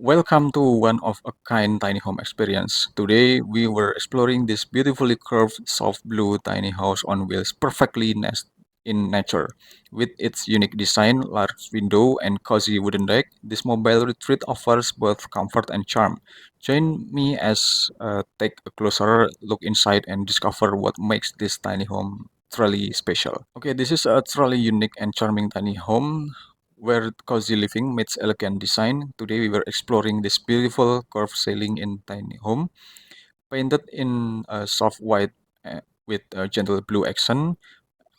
Welcome to one of a kind tiny home experience. Today we were exploring this beautifully curved soft blue tiny house on wheels perfectly nest in nature. With its unique design, large window and cozy wooden deck, this mobile retreat offers both comfort and charm. Join me as take a closer look inside and discover what makes this tiny home truly special. Okay, this is a truly unique and charming tiny home where cozy living meets elegant design. Today we were exploring this beautiful curved ceiling in tiny home, painted in a soft white with a gentle blue accent.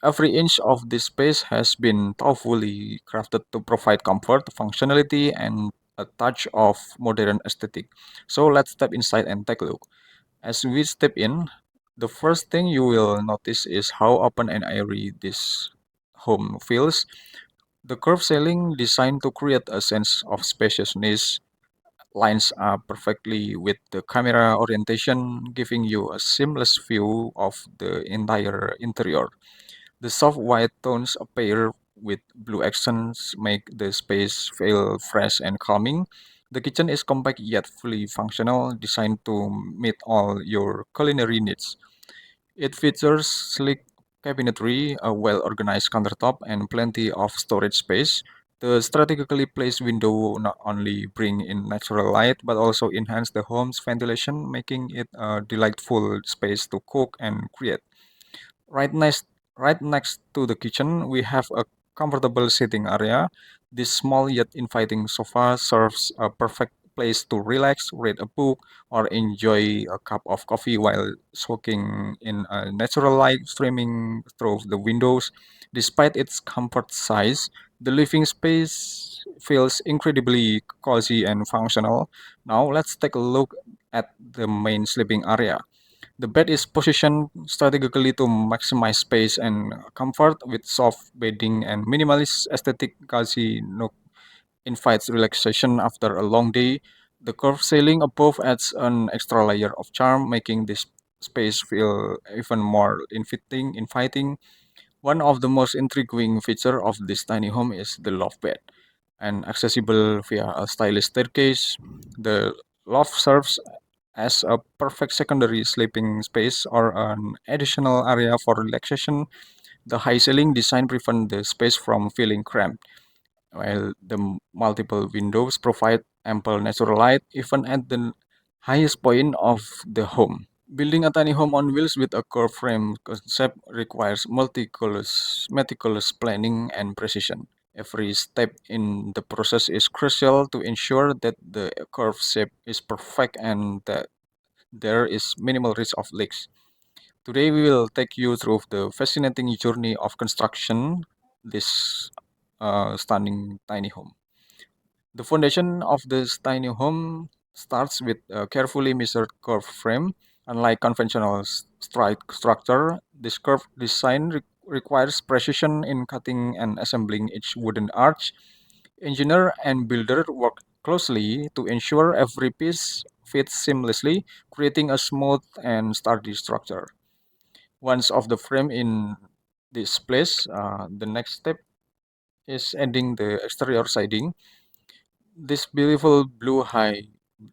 Every inch of this space has been thoughtfully crafted to provide comfort, functionality, and a touch of modern aesthetic. So let's step inside and take a look. As we step in, the first thing you will notice is how open and airy this home feels. The curved ceiling, designed to create a sense of spaciousness, lines up perfectly with the camera orientation, giving you a seamless view of the entire interior. The soft white tones pair with blue accents make the space feel fresh and calming. The kitchen is compact yet fully functional, designed to meet all your culinary needs. It features sleek cabinetry, a well-organized countertop, and plenty of storage space. The strategically placed window not only bring in natural light but also enhance the home's ventilation, making it a delightful space to cook and create. Right next, right next to the kitchen, we have a comfortable sitting area. This small yet inviting sofa serves a perfect place to relax, read a book, or enjoy a cup of coffee while soaking in a natural light streaming through the windows. Despite its comfort size, the living space feels incredibly cozy and functional. Now let's take a look at the main sleeping area. The bed is positioned strategically to maximize space and comfort with soft bedding and minimalist aesthetic cozy nook invites relaxation after a long day. The curved ceiling above adds an extra layer of charm, making this space feel even more inviting. One of the most intriguing features of this tiny home is the loft bed, and accessible via a stylish staircase. The loft serves as a perfect secondary sleeping space or an additional area for relaxation. The high ceiling design prevents the space from feeling cramped, while the multiple windows provide ample natural light even at the highest point of the home. Building a tiny home on wheels with a curved frame concept requires meticulous planning and precision. Every step in the process is crucial to ensure that the curved shape is perfect and that there is minimal risk of leaks. Today, we will take you through the fascinating journey of construction this stunning tiny home. The foundation of this tiny home starts with a carefully measured curved frame. Unlike conventional strike structure, this curved design requires precision in cutting and assembling each wooden arch. Engineer and builder work closely to ensure every piece fits seamlessly, creating a smooth and sturdy structure. Once of the frame in this place, the next step is adding the exterior siding. This beautiful blue high,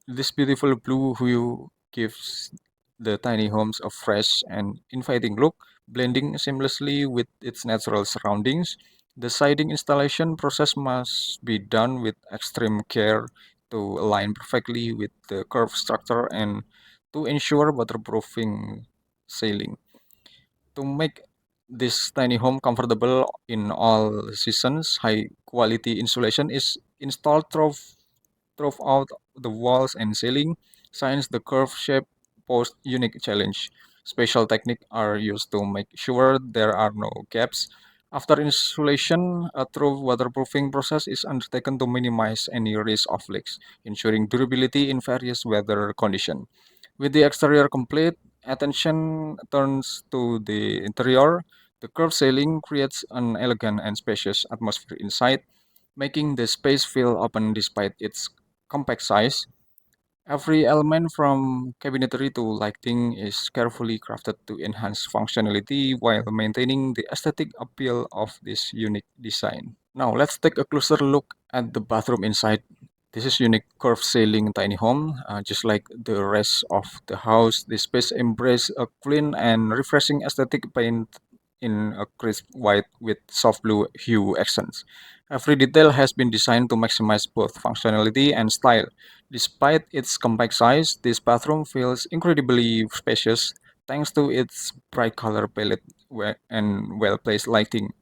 this beautiful blue hue gives the tiny homes a fresh and inviting look, blending seamlessly with its natural surroundings. The siding installation process must be done with extreme care to align perfectly with the curved structure and to ensure waterproofing ceiling. To make this tiny home comfortable in all seasons, high quality insulation is installed throughout the walls and ceiling. Since the curved shape poses unique challenge, special techniques are used to make sure there are no gaps. After insulation, a true waterproofing process is undertaken to minimize any risk of leaks, ensuring durability in various weather conditions. With the exterior complete, attention turns to the interior. The curved ceiling creates an elegant and spacious atmosphere inside, making the space feel open despite its compact size. Every element from cabinetry to lighting is carefully crafted to enhance functionality while maintaining the aesthetic appeal of this unique design. Now, let's take a closer look at the bathroom inside This is unique curved ceiling tiny home. Just like the rest of the house, this space embraces a clean and refreshing aesthetic paint in a crisp white with soft blue hue accents. Every detail has been designed to maximize both functionality and style. Despite its compact size, this bathroom feels incredibly spacious thanks to its bright color palette and well-placed lighting.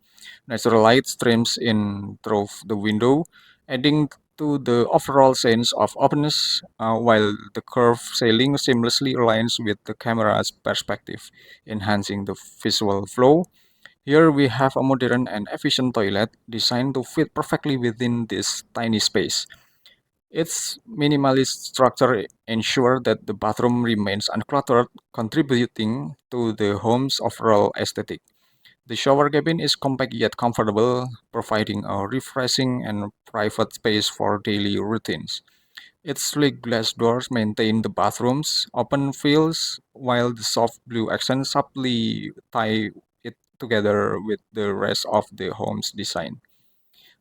Natural light streams in through the window, adding to the overall sense of openness, while the curved ceiling seamlessly aligns with the camera's perspective, enhancing the visual flow. Here we have a modern and efficient toilet designed to fit perfectly within this tiny space. Its minimalist structure ensures that the bathroom remains uncluttered, contributing to the home's overall aesthetic. The shower cabin is compact yet comfortable, providing a refreshing and private space for daily routines. Its sleek glass doors maintain the bathroom's open feels, while the soft blue accents subtly tie it together with the rest of the home's design.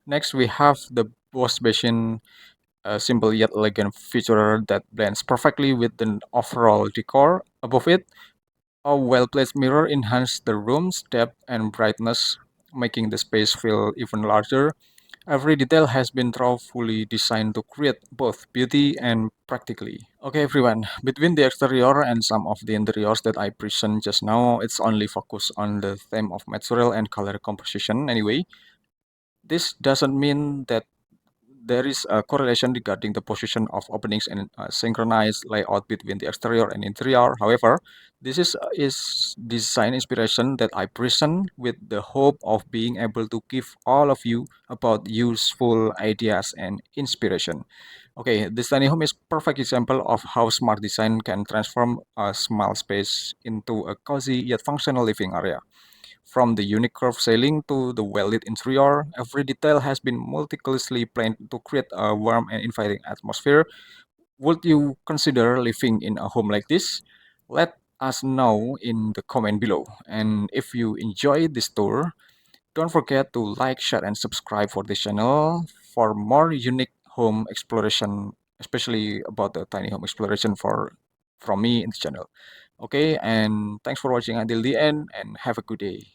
Next, we have the wash basin, a simple yet elegant feature that blends perfectly with the overall decor. Above it, a well-placed mirror enhances the room's depth and brightness, making the space feel even larger. Every detail has been thoughtfully designed to create both beauty and practically. Okay, everyone, between the exterior and some of the interiors that I present just now, it's only focused on the theme of material and color composition anyway. This doesn't mean that there is a correlation regarding the position of openings and synchronized layout between the exterior and interior. However, this is design inspiration that I present with the hope of being able to give all of you about useful ideas and inspiration. Okay, this tiny home is perfect example of how smart design can transform a small space into a cozy yet functional living area. From the unique curved ceiling to the well-lit interior, every detail has been meticulously planned to create a warm and inviting atmosphere. Would you consider living in a home like this? Let us know in the comment below. And if you enjoy this tour, don't forget to like, share, and subscribe for this channel for more unique home exploration, especially about the tiny home exploration from me in this channel. Okay, and thanks for watching until the end, and have a good day.